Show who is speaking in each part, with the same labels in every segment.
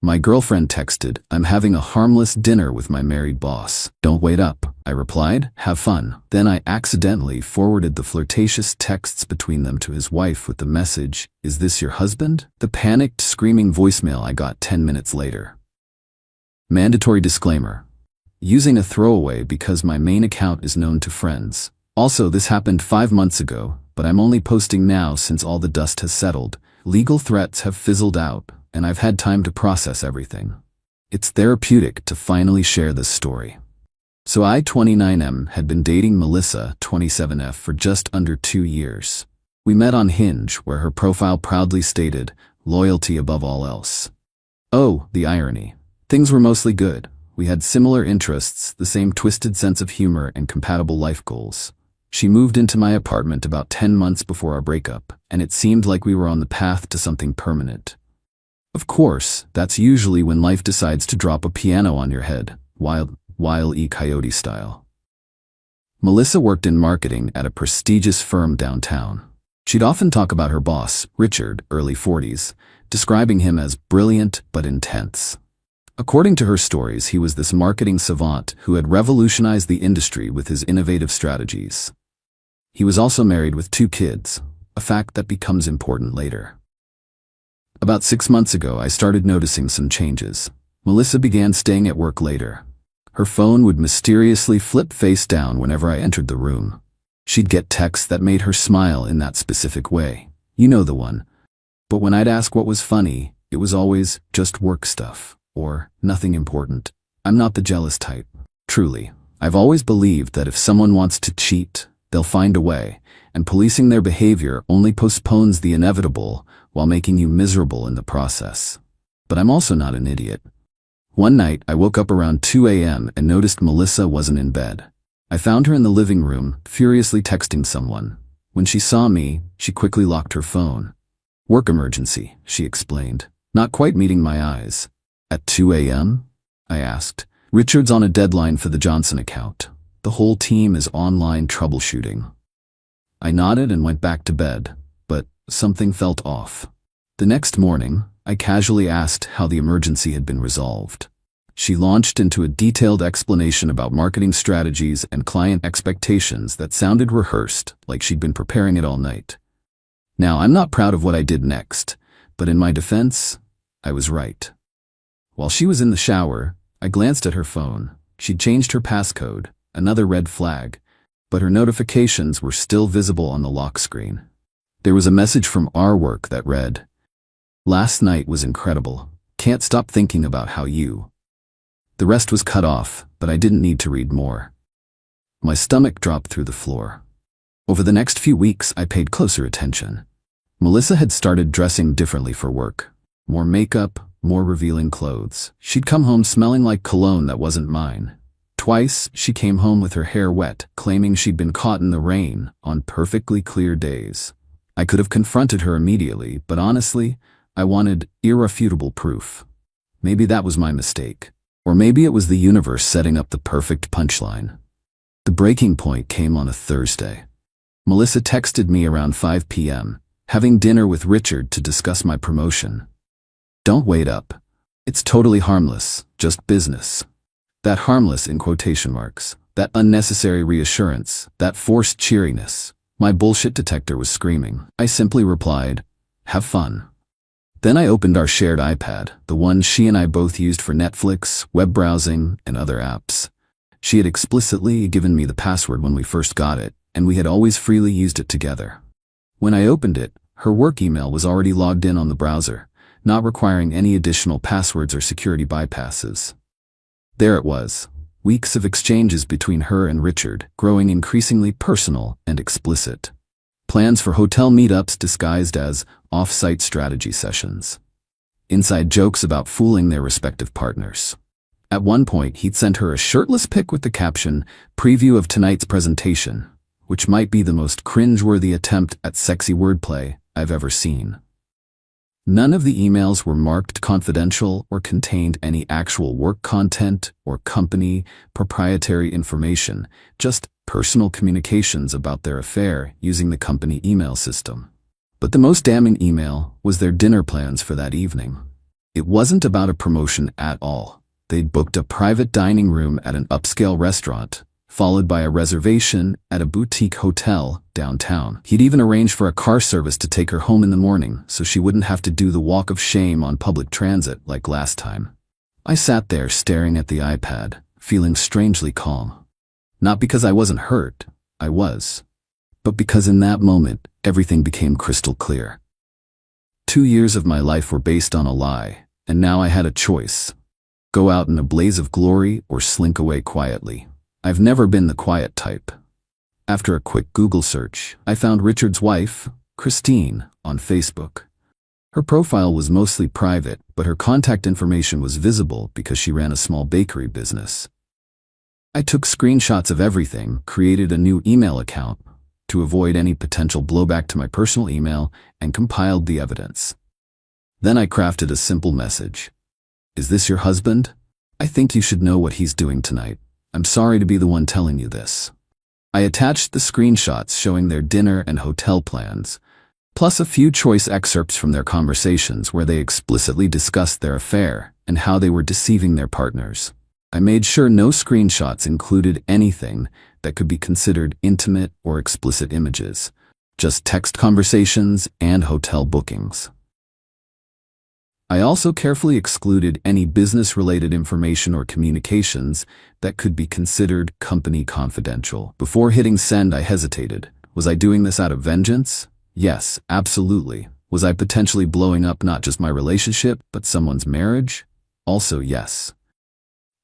Speaker 1: My girlfriend texted, "I'm having a harmless dinner with my married boss. Don't wait up." I replied, "Have fun." Then I accidentally forwarded the flirtatious texts between them to his wife with the message, "Is this your husband?" The panicked, screaming voicemail I got 10 minutes later. Mandatory disclaimer. Using a throwaway because my main account is known to friends. Also, this happened 5 months ago, but I'm only posting now since all the dust has settled. Legal threats have fizzled out, and I've had time to process everything. It's therapeutic to finally share this story. So I, 29M, had been dating Melissa, 27F, for just under 2 years. We met on Hinge, where her profile proudly stated, "Loyalty above all else." Oh, the irony. Things were mostly good. We had similar interests, the same twisted sense of humor, and compatible life goals. She moved into my apartment about 10 months before our breakup, and it seemed like we were on the path to something permanent. Of course, that's usually when life decides to drop a piano on your head, Wile E. Coyote style. Melissa worked in marketing at a prestigious firm downtown. She'd often talk about her boss, Richard, early 40s, describing him as brilliant but intense. According to her stories, he was this marketing savant who had revolutionized the industry with his innovative strategies. He was also married with 2 kids, a fact that becomes important later. About 6 months ago, I started noticing some changes. Melissa began staying at work later. Her phone would mysteriously flip face down whenever I entered the room. She'd get texts that made her smile in that specific way. You know the one. But when I'd ask what was funny, it was always just work stuff, or nothing important. I'm not the jealous type. Truly, I've always believed that if someone wants to cheat, they'll find a way, and policing their behavior only postpones the inevitable while making you miserable in the process. But I'm also not an idiot. One night, I woke up around 2 a.m. and noticed Melissa wasn't in bed. I found her in the living room, furiously texting someone. When she saw me, she quickly locked her phone. "Work emergency," she explained, not quite meeting my eyes. "At 2 a.m.? I asked. "Richard's on a deadline for the Johnson account. The whole team is online troubleshooting." I nodded and went back to bed, but something felt off. The next morning, I casually asked how the emergency had been resolved. She launched into a detailed explanation about marketing strategies and client expectations that sounded rehearsed, like she'd been preparing it all night. Now, I'm not proud of what I did next, but in my defense, I was right. While she was in the shower, I glanced at her phone. She'd changed her passcode, another red flag, but her notifications were still visible on the lock screen. There was a message from our work that read, "Last night was incredible. Can't stop thinking about how you..." The rest was cut off, but I didn't need to read more. My stomach dropped through the floor. Over the next few weeks, I paid closer attention. Melissa had started dressing differently for work. More makeup, more revealing clothes. She'd come home smelling like cologne that wasn't mine. Twice, she came home with her hair wet, claiming she'd been caught in the rain on perfectly clear days. I could have confronted her immediately, but honestly, I wanted irrefutable proof. Maybe that was my mistake. Or maybe it was the universe setting up the perfect punchline. The breaking point came on a Thursday. Melissa texted me around 5 p.m., having dinner with Richard to discuss my promotion. "Don't wait up. It's totally harmless, just business." That harmless in quotation marks, that unnecessary reassurance, that forced cheeriness. My bullshit detector was screaming. I simply replied, "Have fun." Then I opened our shared iPad, the one she and I both used for Netflix, web browsing, and other apps. She had explicitly given me the password when we first got it, and we had always freely used it together. When I opened it, her work email was already logged in on the browser, not requiring any additional passwords or security bypasses. There it was, weeks of exchanges between her and Richard, growing increasingly personal and explicit. Plans for hotel meetups disguised as off-site strategy sessions. Inside jokes about fooling their respective partners. At one point, he'd sent her a shirtless pic with the caption, "Preview of tonight's presentation," which might be the most cringe-worthy attempt at sexy wordplay I've ever seen. None of the emails were marked confidential or contained any actual work content or company proprietary information, just personal communications about their affair using the company email system. But the most damning email was their dinner plans for that evening. It wasn't about a promotion at all. They'd booked a private dining room at an upscale restaurant, followed by a reservation at a boutique hotel downtown. He'd even arranged for a car service to take her home in the morning so she wouldn't have to do the walk of shame on public transit like last time. I sat there staring at the iPad, feeling strangely calm. Not because I wasn't hurt, I was, but because in that moment, everything became crystal clear. 2 years of my life were based on a lie, and now I had a choice. Go out in a blaze of glory or slink away quietly. I've never been the quiet type. After a quick Google search, I found Richard's wife, Christine, on Facebook. Her profile was mostly private, but her contact information was visible because she ran a small bakery business. I took screenshots of everything, created a new email account to avoid any potential blowback to my personal email, and compiled the evidence. Then I crafted a simple message. Is this your husband? I think you should know what he's doing tonight. I'm sorry to be the one telling you this. I attached the screenshots showing their dinner and hotel plans, plus a few choice excerpts from their conversations where they explicitly discussed their affair and how they were deceiving their partners. I made sure no screenshots included anything that could be considered intimate or explicit images, just text conversations and hotel bookings. I also carefully excluded any business-related information or communications that could be considered company confidential. Before hitting send, I hesitated. Was I doing this out of vengeance? Yes, absolutely. Was I potentially blowing up not just my relationship, but someone's marriage? Also yes.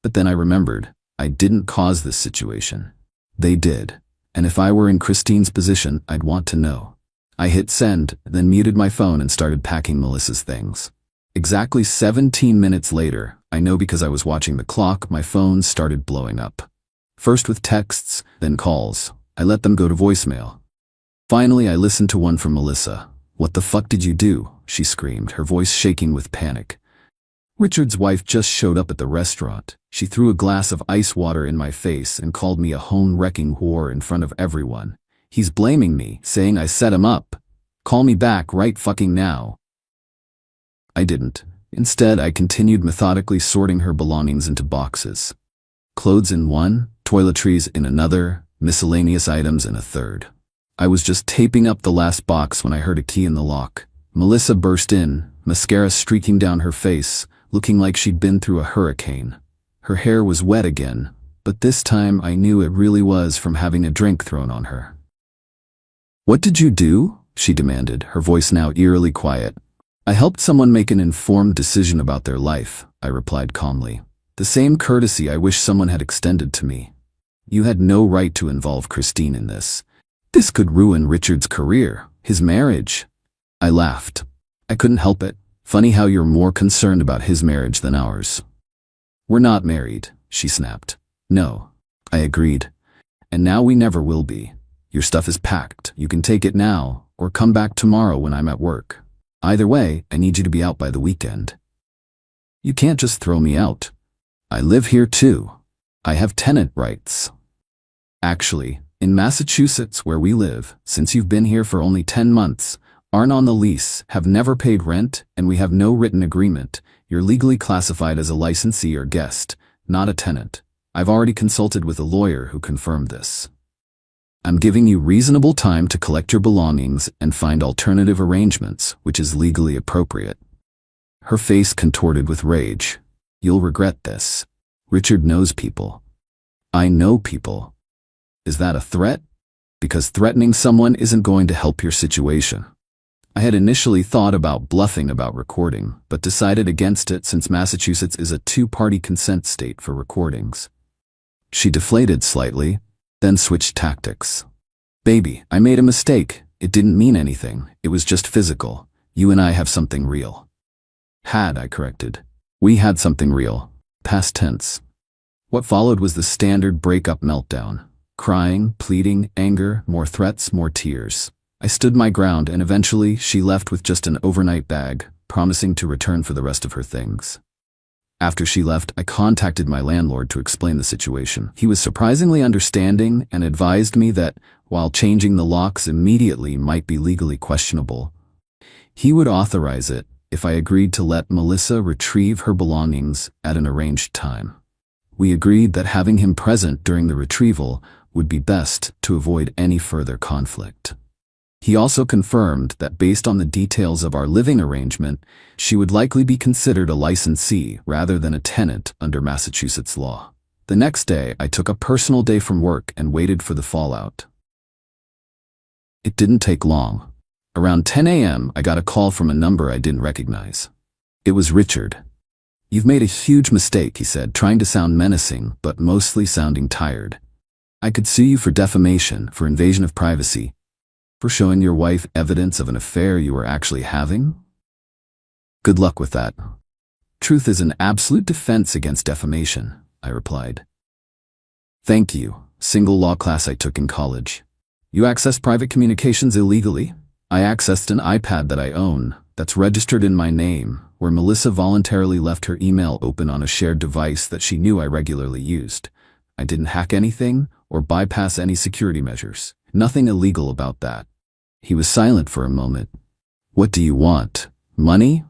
Speaker 1: But then I remembered, I didn't cause this situation. They did. And if I were in Christine's position, I'd want to know. I hit send, then muted my phone and started packing Melissa's things. Exactly 17 minutes later, I know because I was watching the clock, my phone started blowing up. First with texts, then calls. I let them go to voicemail. Finally, I listened to one from Melissa. "What the fuck did you do?" she screamed, her voice shaking with panic. Richard's wife just showed up at the restaurant. She threw a glass of ice water in my face and called me a home-wrecking whore in front of everyone. He's blaming me, saying I set him up. Call me back right fucking now. I didn't. Instead, I continued methodically sorting her belongings into boxes. Clothes in one, toiletries in another, miscellaneous items in a third. I was just taping up the last box when I heard a key in the lock. Melissa burst in, mascara streaking down her face, looking like she'd been through a hurricane. Her hair was wet again, but this time I knew it really was from having a drink thrown on her. "What did you do?" she demanded, her voice now eerily quiet. "I helped someone make an informed decision about their life," I replied calmly. "The same courtesy I wish someone had extended to me. You had no right to involve Christine in this. This could ruin Richard's career, his marriage." I laughed. I couldn't help it. Funny how you're more concerned about his marriage than ours. "We're not married," she snapped. "No," I agreed. "And now we never will be. Your stuff is packed. You can take it now, or come back tomorrow when I'm at work. Either way, I need you to be out by the weekend." "You can't just throw me out. I live here too. I have tenant rights." "Actually, in Massachusetts where we live, since you've been here for only 10 months, aren't on the lease, have never paid rent, and we have no written agreement, you're legally classified as a licensee or guest, not a tenant. I've already consulted with a lawyer who confirmed this. I'm giving you reasonable time to collect your belongings and find alternative arrangements, which is legally appropriate." Her face contorted with rage. "You'll regret this. Richard knows people. I know people. Is that a threat? Because threatening someone isn't going to help your situation." I had initially thought about bluffing about recording, but decided against it since Massachusetts is a two-party consent state for recordings. She deflated slightly, then switched tactics. "Baby, I made a mistake. It didn't mean anything. It was just physical. You and I have something real." "Had," I corrected. "We had something real. Past tense." What followed was the standard breakup meltdown. Crying, pleading, anger, more threats, more tears. I stood my ground and eventually she left with just an overnight bag, promising to return for the rest of her things. After she left, I contacted my landlord to explain the situation. He was surprisingly understanding and advised me that, while changing the locks immediately might be legally questionable, he would authorize it if I agreed to let Melissa retrieve her belongings at an arranged time. We agreed that having him present during the retrieval would be best to avoid any further conflict. He also confirmed that based on the details of our living arrangement, she would likely be considered a licensee rather than a tenant under Massachusetts law. The next day, I took a personal day from work and waited for the fallout. It didn't take long. Around 10 a.m., I got a call from a number I didn't recognize. It was Richard. "You've made a huge mistake," he said, trying to sound menacing, but mostly sounding tired. "I could sue you for defamation, for invasion of privacy, for showing your wife evidence of an affair you were actually having. Good luck with that. Truth is an absolute defense against defamation," I replied. "Thank you. Single law class I took in college. You accessed private communications illegally?" "I accessed an iPad that I own, that's registered in my name, where Melissa voluntarily left her email open on a shared device that she knew I regularly used. I didn't hack anything or bypass any security measures. Nothing illegal about that." He was silent for a moment. "What do you want? Money?"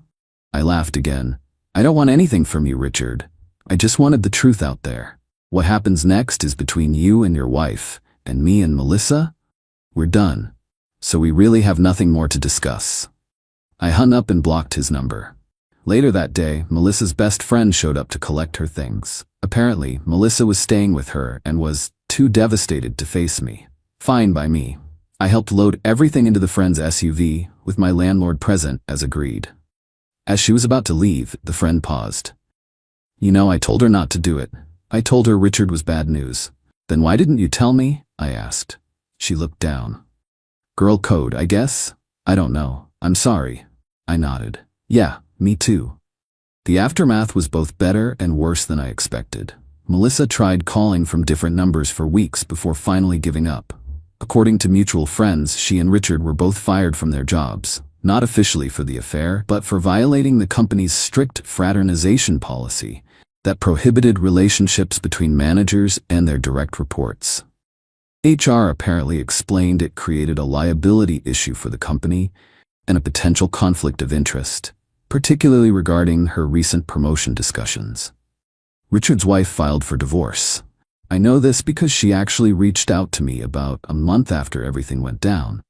Speaker 1: I laughed again. "I don't want anything from you, Richard. I just wanted the truth out there. What happens next is between you and your wife, and me and Melissa? We're done. So we really have nothing more to discuss." I hung up and blocked his number. Later that day, Melissa's best friend showed up to collect her things. Apparently, Melissa was staying with her and was too devastated to face me. Fine by me. I helped load everything into the friend's SUV, with my landlord present as agreed. As she was about to leave, the friend paused. "You know, I told her not to do it. I told her Richard was bad news." "Then why didn't you tell me?" I asked. She looked down. "Girl code, I guess? I don't know. I'm sorry." I nodded. "Yeah, me too." The aftermath was both better and worse than I expected. Melissa tried calling from different numbers for weeks before finally giving up. According to mutual friends, she and Richard were both fired from their jobs, not officially for the affair, but for violating the company's strict fraternization policy that prohibited relationships between managers and their direct reports. HR apparently explained it created a liability issue for the company and a potential conflict of interest, particularly regarding her recent promotion discussions. Richard's wife filed for divorce. I know this because she actually reached out to me about a month after everything went down,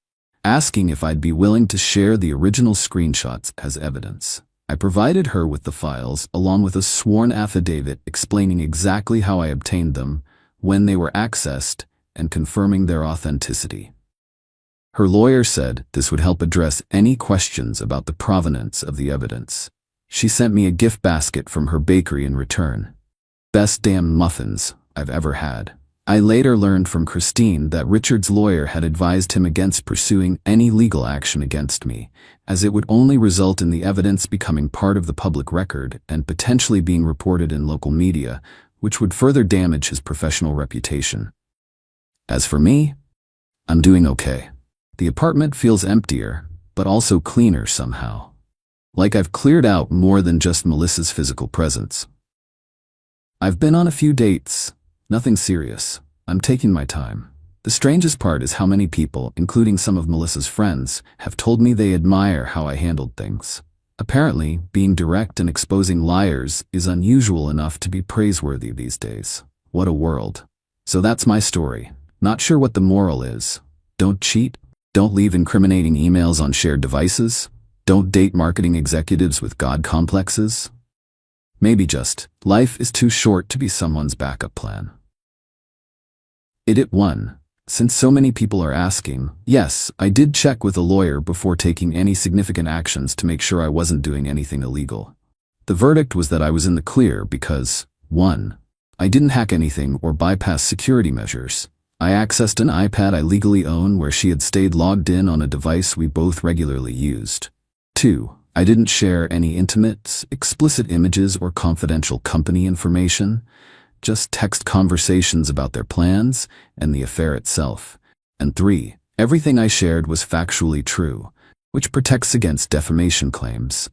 Speaker 1: asking if I'd be willing to share the original screenshots as evidence. I provided her with the files along with a sworn affidavit explaining exactly how I obtained them, when they were accessed, and confirming their authenticity. Her lawyer said this would help address any questions about the provenance of the evidence. She sent me a gift basket from her bakery in return. Best damn muffins I've ever had. I later learned from Christine that Richard's lawyer had advised him against pursuing any legal action against me, as it would only result in the evidence becoming part of the public record and potentially being reported in local media, which would further damage his professional reputation. As for me, I'm doing okay. The apartment feels emptier, but also cleaner somehow. Like I've cleared out more than just Melissa's physical presence. I've been on a few dates. Nothing serious. I'm taking my time. The strangest part is how many people, including some of Melissa's friends, have told me they admire how I handled things. Apparently, being direct and exposing liars is unusual enough to be praiseworthy these days. What a world. So that's my story. Not sure what the moral is. Don't cheat. Don't leave incriminating emails on shared devices. Don't date marketing executives with God complexes. Maybe just, life is too short to be someone's backup plan. Edit 1. Since so many people are asking, yes, I did check with a lawyer before taking any significant actions to make sure I wasn't doing anything illegal. The verdict was that I was in the clear because, 1. I didn't hack anything or bypass security measures. I accessed an iPad I legally own where she had stayed logged in on a device we both regularly used. 2. I didn't share any intimate, explicit images or confidential company information, just text conversations about their plans and the affair itself. And 3. Everything I shared was factually true, which protects against defamation claims.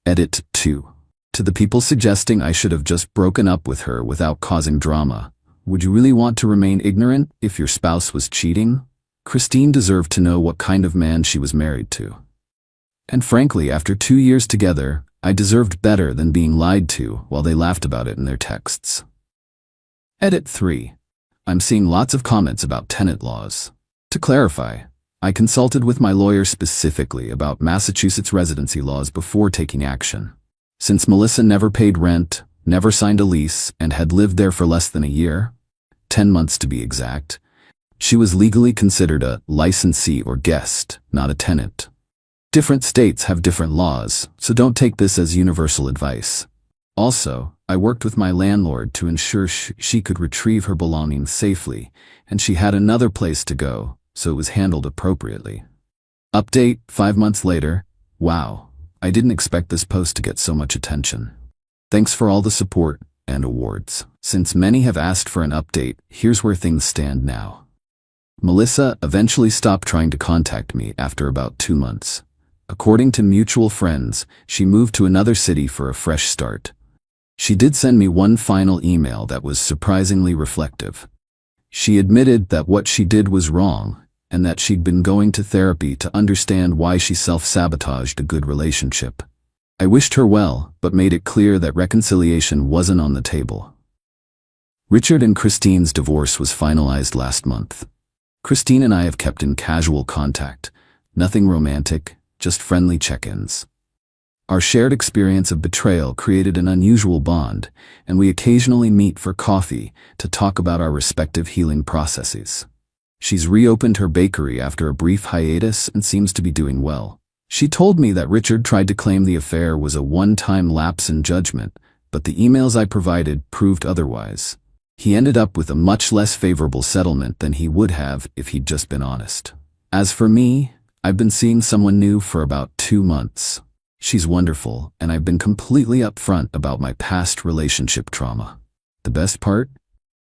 Speaker 1: Edit 2. To the people suggesting I should have just broken up with her without causing drama, would you really want to remain ignorant if your spouse was cheating? Christine deserved to know what kind of man she was married to. And frankly, after 2 years together, I deserved better than being lied to while they laughed about it in their texts. Edit 3. I'm seeing lots of comments about tenant laws. To clarify, I consulted with my lawyer specifically about Massachusetts residency laws before taking action. Since Melissa never paid rent, never signed a lease, and had lived there for less than a year, 10 months to be exact, she was legally considered a licensee or guest, not a tenant. Different states have different laws, so don't take this as universal advice. Also, I worked with my landlord to ensure she could retrieve her belongings safely, and she had another place to go, so it was handled appropriately. Update, 5 months later. Wow, I didn't expect this post to get so much attention. Thanks for all the support and awards. Since many have asked for an update, here's where things stand now. Melissa eventually stopped trying to contact me after about 2 months. According to mutual friends, she moved to another city for a fresh start. She did send me one final email that was surprisingly reflective. She admitted that what she did was wrong, and that she'd been going to therapy to understand why she self-sabotaged a good relationship. I wished her well, but made it clear that reconciliation wasn't on the table. Richard and Christine's divorce was finalized last month. Christine and I have kept in casual contact. Nothing romantic, just friendly check-ins. Our shared experience of betrayal created an unusual bond, and we occasionally meet for coffee to talk about our respective healing processes. She's reopened her bakery after a brief hiatus and seems to be doing well. She told me that Richard tried to claim the affair was a one-time lapse in judgment, but the emails I provided proved otherwise. He ended up with a much less favorable settlement than he would have if he'd just been honest. As for me, I've been seeing someone new for about 2 months. She's wonderful, and I've been completely upfront about my past relationship trauma. The best part?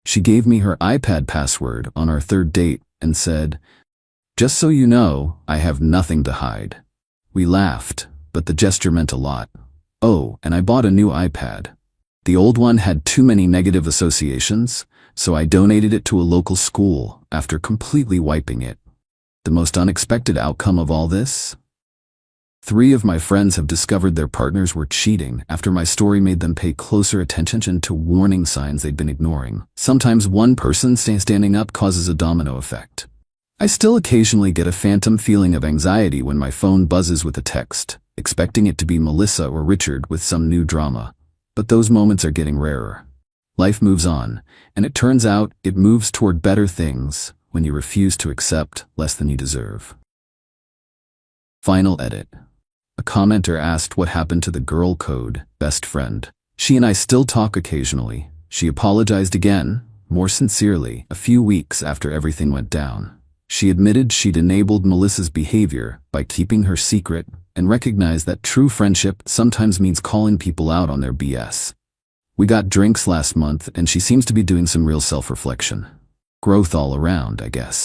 Speaker 1: She gave me her iPad password on our 3rd date and said, "Just so you know, I have nothing to hide." We laughed, but the gesture meant a lot. Oh, and I bought a new iPad. The old one had too many negative associations, so I donated it to a local school after completely wiping it. The most unexpected outcome of all this? 3 of my friends have discovered their partners were cheating after my story made them pay closer attention to warning signs they'd been ignoring. Sometimes one person standing up causes a domino effect. I still occasionally get a phantom feeling of anxiety when my phone buzzes with a text, expecting it to be Melissa or Richard with some new drama. But those moments are getting rarer. Life moves on, and it turns out it moves toward better things when you refuse to accept less than you deserve. Final edit. A commenter asked what happened to the girl code best friend. She and I still talk occasionally. She apologized again, more sincerely, a few weeks after everything went down. She admitted she'd enabled Melissa's behavior by keeping her secret and recognized that true friendship sometimes means calling people out on their BS. We got drinks last month and she seems to be doing some real self-reflection. Growth all around, I guess.